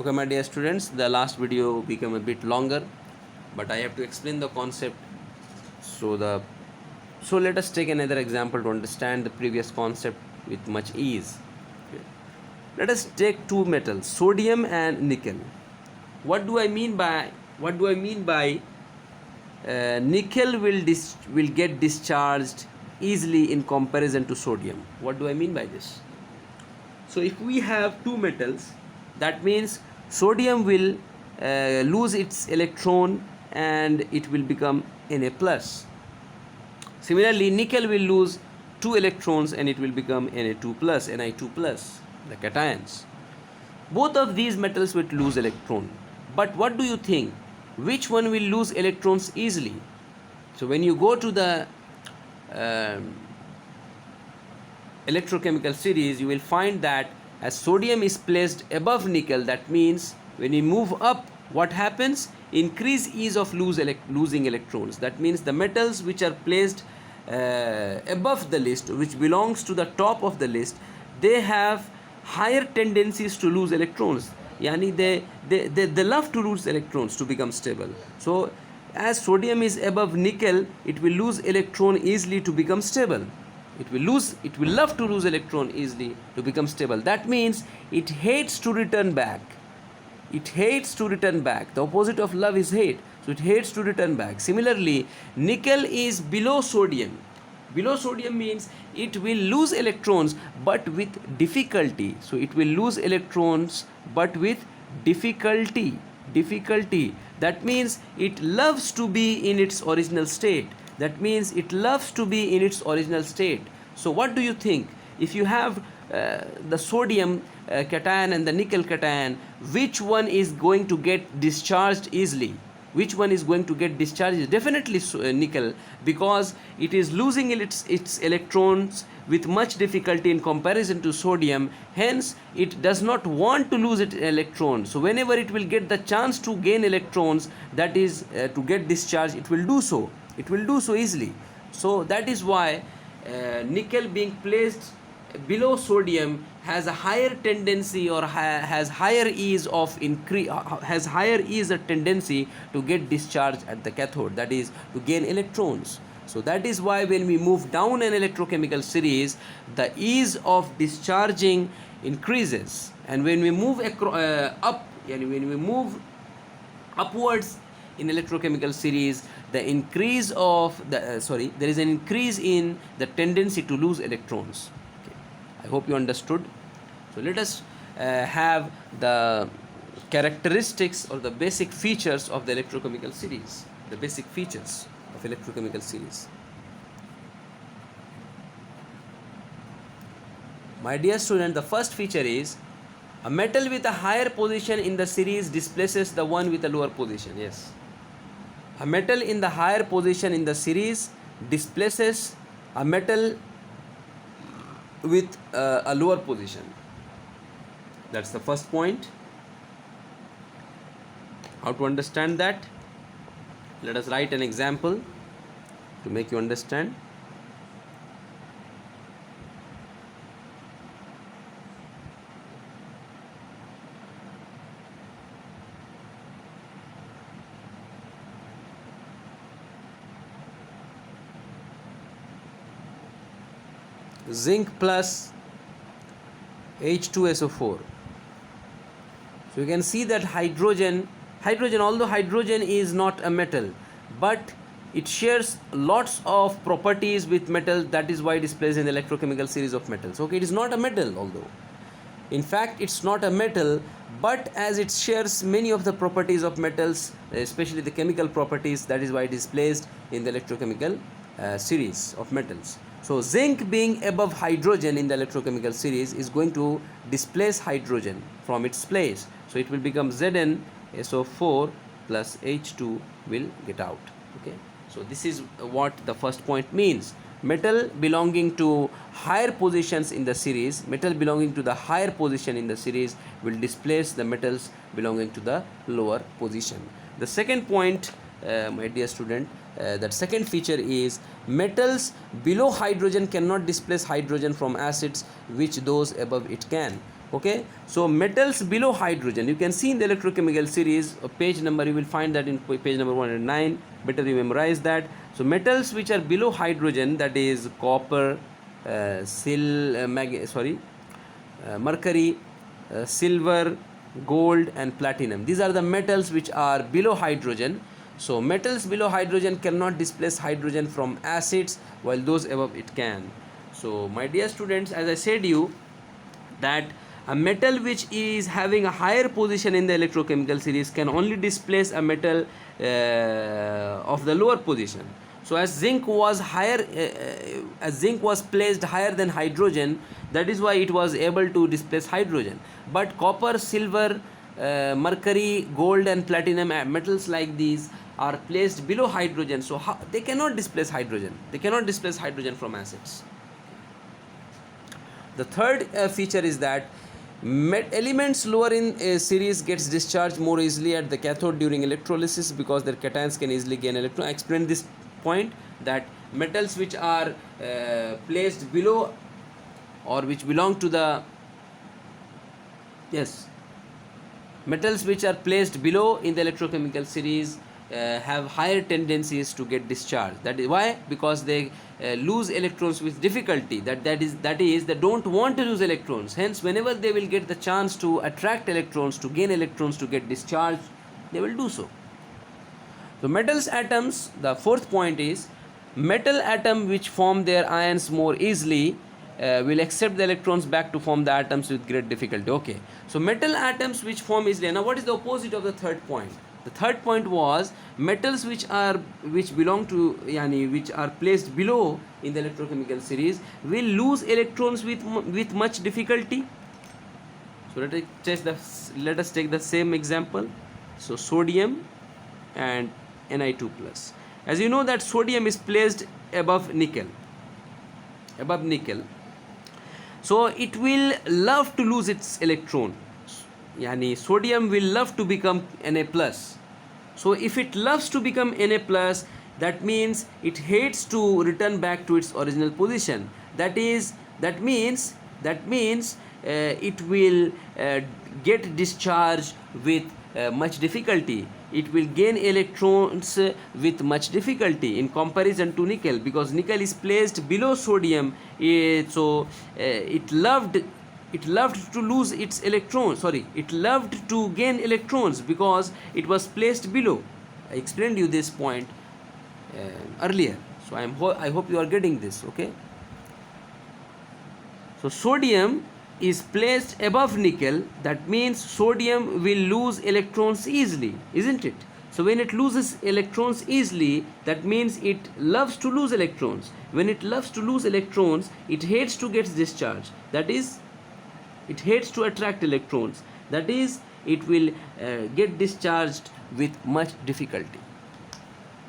Okay, my dear students, the last video became a bit longer, but I have to explain the concept. So let us take another example to understand the previous concept with much ease. Okay. Let us take two metals, sodium and nickel. What do I mean by nickel will get discharged easily in comparison to sodium? What do I mean by this? So if we have two metals, that means sodium will lose its electron and it will become Na plus. Similarly, nickel will lose two electrons and it will become Na2 plus, Ni2 plus, the cations. Both of these metals will lose electron. But what do you think? Which one will lose electrons easily? So when you go to the electrochemical series, you will find that as sodium is placed above nickel, that means when you move up, what happens? Increase ease of losing electrons. That means the metals which are placed above the list, which belongs to the top of the list, they have higher tendencies to lose electrons. Yani they love to lose electrons to become stable. So as sodium is above nickel, it will lose electron easily to become stable. It will love to lose electron easily to become stable. That means it hates to return back. The opposite of love is hate. So it hates to return back. Similarly, nickel is below sodium. Below sodium means it will lose electrons but with difficulty. So it will lose electrons but with difficulty. That means it loves to be in its original state. So what do you think? If you have the sodium cation and the nickel cation, which one is going to get discharged easily? Definitely nickel, because it is losing its electrons with much difficulty in comparison to sodium. Hence it does not want to lose its electrons. So whenever it will get the chance to gain electrons, that is to get discharged, it will do so easily. So that is why nickel being placed below sodium has a higher tendency, or has higher ease of tendency to get discharged at the cathode, that is to gain electrons. So that is why when we move down an electrochemical series, the ease of discharging increases, and when we move upwards in electrochemical series, there is an increase in the tendency to lose electrons. Okay. I hope you understood. So let us have the characteristics or the basic features of the electrochemical series. My dear student, the first feature is a metal with a higher position in the series displaces the one with a lower position. Yes. A metal in the higher position in the series displaces a metal with a lower position. That's the first point. How to understand that? Let us write an example to make you understand. Zinc plus H2SO4. So you can see that hydrogen, although hydrogen is not a metal, but it shares lots of properties with metal. That is why it is placed in the electrochemical series of metals. Okay, it is not a metal, although in fact it's not a metal, but as it shares many of the properties of metals, especially the chemical properties, that is why it is placed in the electrochemical series of metals. So zinc being above hydrogen in the electrochemical series is going to displace hydrogen from its place. So it will become ZnSO4 plus H2 will get out. Okay. So this is what the first point means. Metal belonging to higher positions in the series, will displace the metals belonging to the lower position. The second point, my dear student, that second feature is metals below hydrogen cannot displace hydrogen from acids which those above it can. Okay, so metals below hydrogen, you can see in the electrochemical series, page number, you will find that in page number 109. Better you memorize that. So metals which are below hydrogen, that is copper, mercury, silver, gold and platinum. These are the metals which are below hydrogen. So metals below hydrogen cannot displace hydrogen from acids, while those above it can. So my dear students, as I said you that a metal which is having a higher position in the electrochemical series can only displace a metal of the lower position. So as zinc was placed higher than hydrogen, that is why it was able to displace hydrogen. But copper, silver, mercury, gold and platinum metals like these are placed below hydrogen, so they cannot displace hydrogen. They cannot displace hydrogen from acids. The third feature is that elements lower in a series gets discharged more easily at the cathode during electrolysis because their cations can easily gain electron. I explained this point that metals which are placed below or which belong to the metals which are placed below in the electrochemical series have higher tendencies to get discharged. That is why, because they lose electrons with difficulty. That is they don't want to lose electrons. Hence, whenever they will get the chance to attract electrons, to gain electrons, to get discharged, they will do so. So metals atoms, the fourth point is metal atom which form their ions more easily will accept the electrons back to form the atoms with great difficulty. Okay, so metal atoms which form easily. Now what is the opposite of the third point? The third point was metals which belong to which are placed below in the electrochemical series will lose electrons with much difficulty. So let us take the same example. So sodium and Ni2 plus. As you know that sodium is placed above nickel. So it will love to lose its electron. Sodium will love to become Na plus. So if it loves to become Na plus, that means it hates to return back to its original position. That means it will get discharged with much difficulty. It will gain electrons with much difficulty in comparison to nickel, because nickel is placed below sodium. It loved to lose its electrons. It loved to gain electrons because it was placed below. I explained you this point earlier. So I hope you are getting this. Okay. So sodium is placed above nickel. That means sodium will lose electrons easily, isn't it? So when it loses electrons easily, that means it loves to lose electrons. When it loves to lose electrons, it hates to get discharged. That is, it hates to attract electrons. That is, it will get discharged with much difficulty.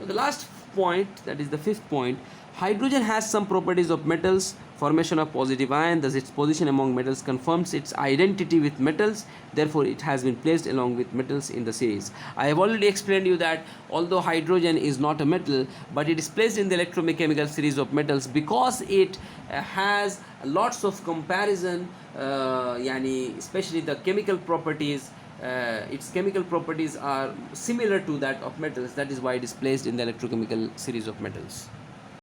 Now the last point, that is the fifth point, hydrogen has some properties of metals. Formation of positive ion, thus its position among metals confirms its identity with metals. Therefore, it has been placed along with metals in the series. I have already explained you that although hydrogen is not a metal, but it is placed in the electrochemical series of metals because it has lots of comparison, especially the chemical properties. Its chemical properties are similar to that of metals. That is why it is placed in the electrochemical series of metals.